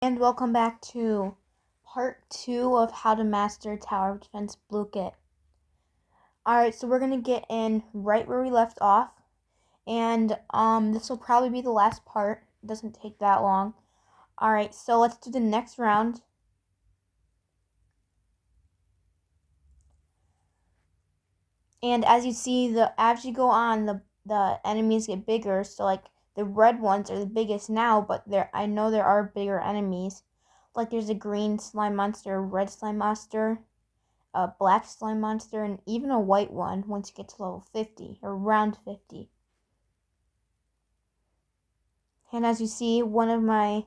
And welcome back to part 2 of how to master Tower of Defense Blooket. Alright, so we're going to get in right where we left off. And this will probably be the last part. It doesn't take that long. Alright, so let's do the next round. And as you see, as you go on, the enemies get bigger. So like the red ones are the biggest now, but I know there are bigger enemies. Like there's a green slime monster, a red slime monster, a black slime monster, and even a white one once you get to level 50 or around 50. And as you see, one of my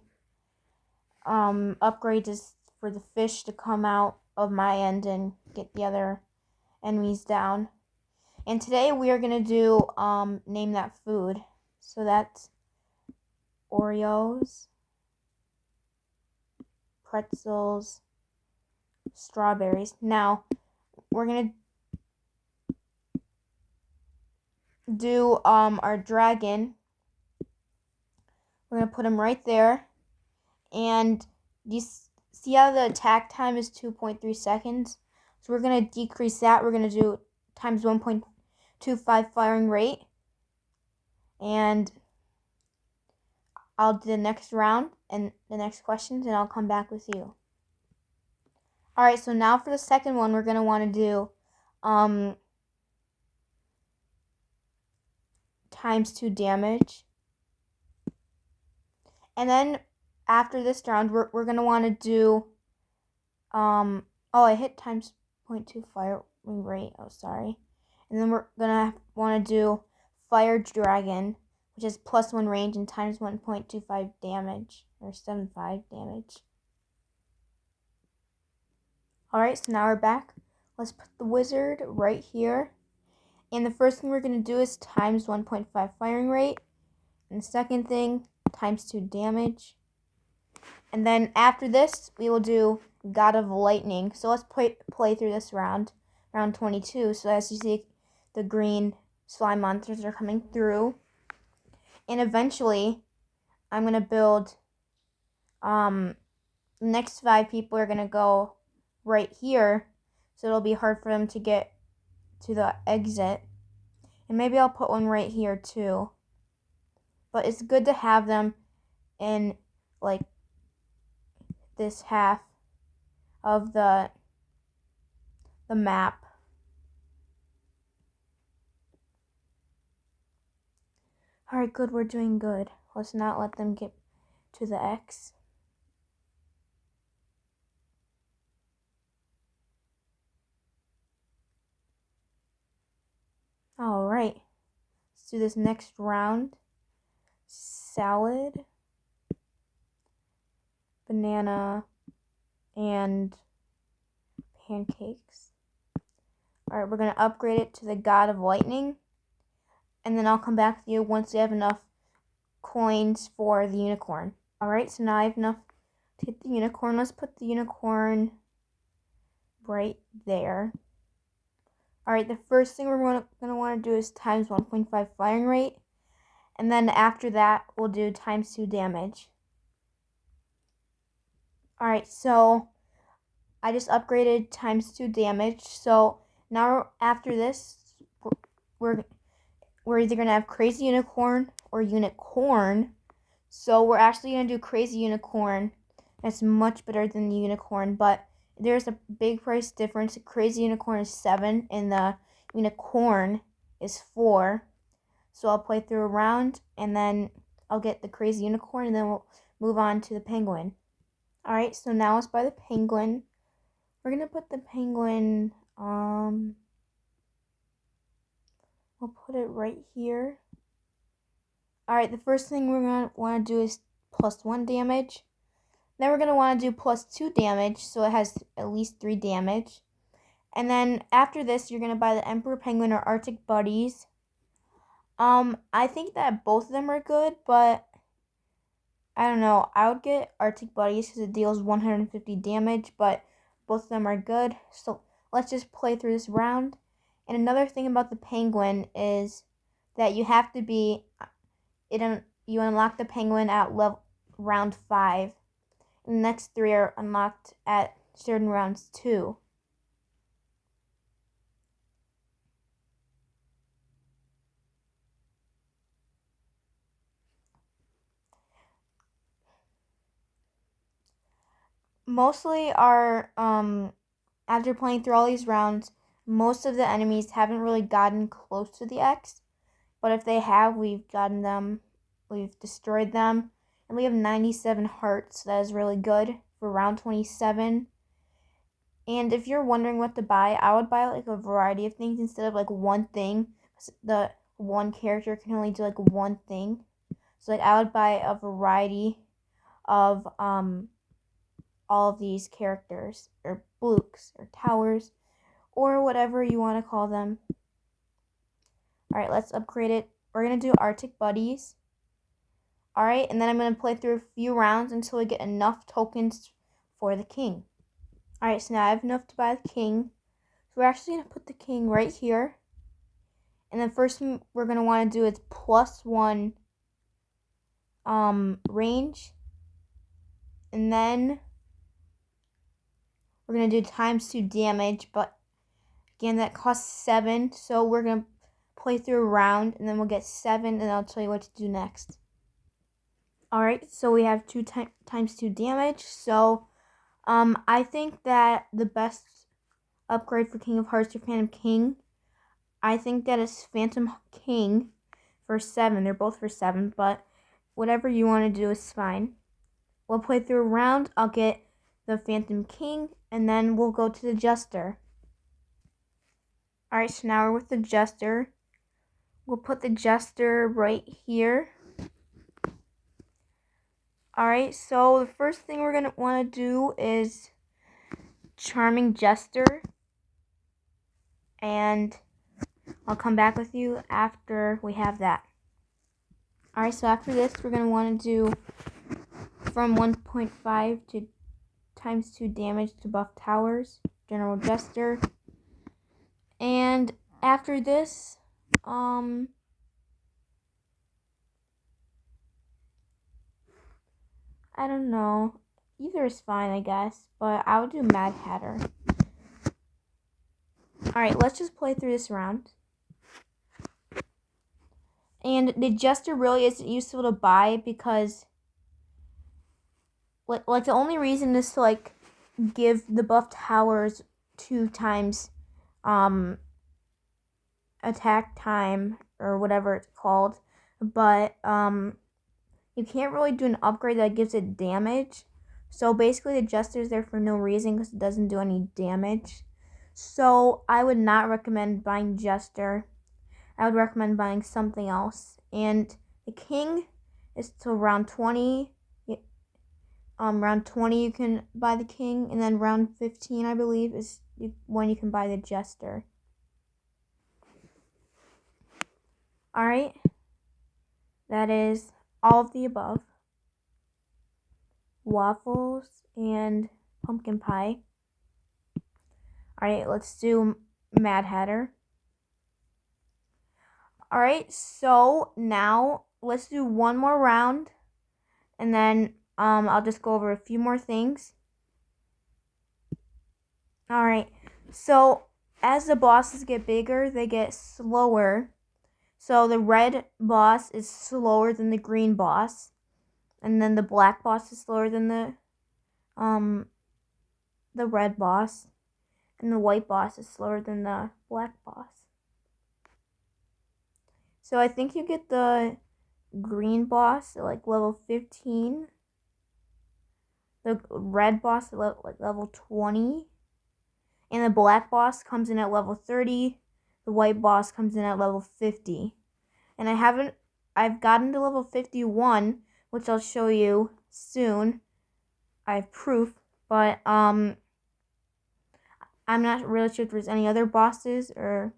upgrades is for the fish to come out of my end and get the other enemies down. And today we are going to do name that food. So that's Oreos, pretzels, strawberries. Now we're going to do our dragon. We're going to put him right there. And you see how the attack time is 2.3 seconds? So we're going to decrease that. We're going to do times 1.25 firing rate. And I'll do the next round and the next questions, and I'll come back with you. Alright, so now for the second one, we're going to want to do times 2 damage. And then after this round, we're going to want to do, I hit times 0.2 firing rate, sorry. And then we're going to want to do Fire Dragon, which is +1 range and times 1.25 damage, or 75 damage. Alright, so now we're back. Let's put the wizard right here. And the first thing we're going to do is times 1.5 firing rate. And the second thing, times 2 damage. And then after this, we will do God of Lightning. So let's play through this round 22. So as you see, the green slime monsters are coming through. And eventually, I'm going to build, the next 5 people are going to go right here. So it'll be hard for them to get to the exit. And maybe I'll put one right here too. But it's good to have them in like this half of the map. Alright, good, we're doing good. Let's not let them get to the X. Alright, let's do this next round. Salad, banana, and pancakes. Alright, we're going to upgrade it to the God of Lightning. And then I'll come back to you once we have enough coins for the unicorn. Alright, so now I have enough to get the unicorn. Let's put the unicorn right there. Alright, the first thing we're going to want to do is times 1.5 firing rate. And then after that, we'll do times 2 damage. Alright, so I just upgraded times 2 damage. So now after this, we're either going to have Crazy Unicorn or Unicorn. So we're actually going to do Crazy Unicorn. That's much better than the Unicorn, but there's a big price difference. The Crazy Unicorn is 7 and the Unicorn is 4. So I'll play through a round and then I'll get the Crazy Unicorn and then we'll move on to the Penguin. Alright, so now let's buy the Penguin. We're going to put the Penguin, we'll put it right here. Alright, the first thing we're going to want to do is +1 damage. Then we're going to want to do +2 damage, so it has at least 3 damage. And then after this, you're going to buy the Emperor Penguin or Arctic Buddies. I think that both of them are good, but I don't know. I would get Arctic Buddies because it deals 150 damage, but both of them are good. So let's just play through this round. And another thing about the Penguin is that you have to be, you unlock the Penguin at round 5. The next 3 are unlocked at certain rounds too. Mostly after playing through all these rounds, most of the enemies haven't really gotten close to the X. But if they have, we've gotten them, we've destroyed them. And we have 97 hearts. That is really good for round 27. And if you're wondering what to buy, I would buy like a variety of things instead of like one thing. The one character can only do like one thing. So like I would buy a variety of all of these characters, or blooks, or towers, or whatever you want to call them. Alright, let's upgrade it. We're going to do Arctic Buddies. Alright, and then I'm going to play through a few rounds until we get enough tokens for the king. Alright, so now I have enough to buy the king. So we're actually going to put the king right here. And then first thing we're going to want to do is +1 range. And then we're going to do ×2 damage, but again, that costs 7. So we're going to play through a round, and then we'll get 7, and I'll tell you what to do next. Alright, so we have 2 ×2 damage. So I think that the best upgrade for King of Hearts or Phantom King, I think that is Phantom King for 7. They're both for 7, but whatever you want to do is fine. We'll play through a round. I'll get the Phantom King, and then we'll go to the Jester. Alright, so now we're with the Jester. We'll put the Jester right here. Alright, so the first thing we're going to want to do is Charming Jester. And I'll come back with you after we have that. Alright, so after this, we're going to want to do from 1.5 to ×2 damage to buff towers, General Jester. And after this, I don't know. Either is fine, I guess, but I would do Madhatter. Alright, let's just play through this round. And the Jester really isn't useful to buy because like the only reason is to like give the buff towers 2 times attack time or whatever it's called, but you can't really do an upgrade that gives it damage. So basically the Jester is there for no reason because it doesn't do any damage. So I would not recommend buying Jester. I would recommend buying something else. And the King is till round 20. Round 20 you can buy the King, and then round 15 I believe is when you can buy the Jester. Alright, that is all of the above. Waffles and pumpkin pie. Alright, let's do Madhatter. Alright, so now let's do one more round, and then I'll just go over a few more things. Alright, so as the bosses get bigger, they get slower. So the red boss is slower than the green boss. And then the black boss is slower than the red boss. And the white boss is slower than the black boss. So I think you get the green boss at like level 15. The red boss at level 20. And the black boss comes in at level 30. The white boss comes in at level 50. And I've gotten to level 51, which I'll show you soon. I have proof, but I'm not really sure if there's any other bosses or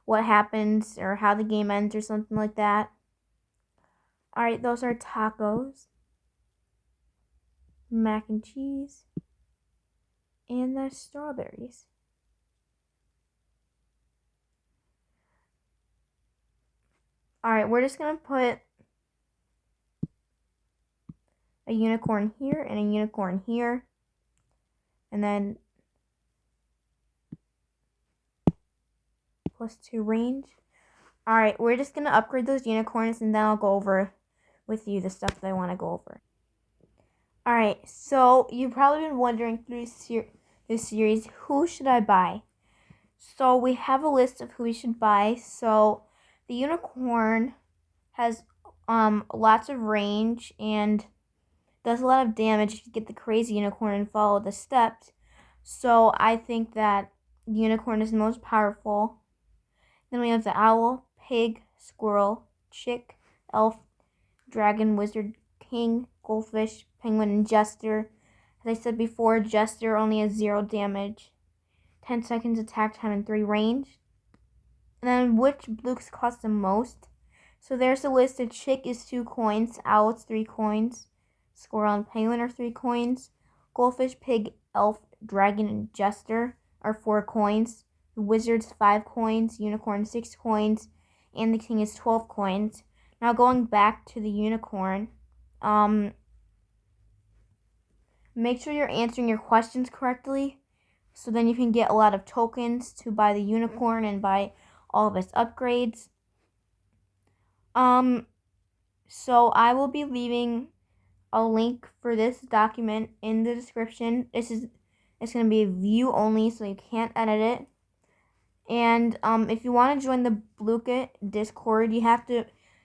what happens or how the game ends or something like that. Alright, those are tacos, mac and cheese, and the strawberries. Alright, we're just going to put a unicorn here and a unicorn here. And then +2 range. Alright, we're just going to upgrade those unicorns and then I'll go over with you the stuff that I want to go over. Alright, so you've probably been wondering through this series, who should I buy? So we have a list of who we should buy. So the unicorn has lots of range and does a lot of damage if you get the crazy unicorn and follow the steps. So I think that the unicorn is the most powerful. Then we have the owl, pig, squirrel, chick, elf, dragon, wizard, king, goldfish, penguin, and jester. As I said before, jester only has 0 damage, 10 seconds attack time, and 3 range. And then which blooks cost the most? So there's a list of chick is 2 coins, owl is 3 coins, squirrel and penguin are 3 coins, goldfish, pig, elf, dragon, and jester are 4 coins, the wizard's 5 coins, unicorn 6 coins, and the king is 12 coins. Now going back to the unicorn, make sure you're answering your questions correctly, so then you can get a lot of tokens to buy the unicorn and buy all of its upgrades. So I will be leaving a link for this document in the description. It's going to be view only, so you can't edit it. And if you want to join the Blooket Discord, you have to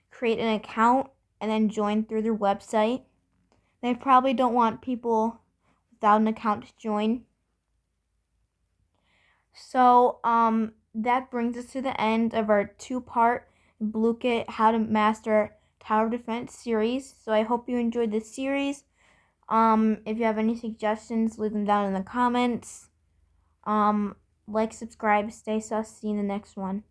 create an account and then join through their website. They probably don't want people without an account to join. So that brings us to the end of our 2-part Blooket How to Master Tower Defense series. So I hope you enjoyed this series. If you have any suggestions, leave them down in the comments. Like, subscribe, stay sus. See you in the next one.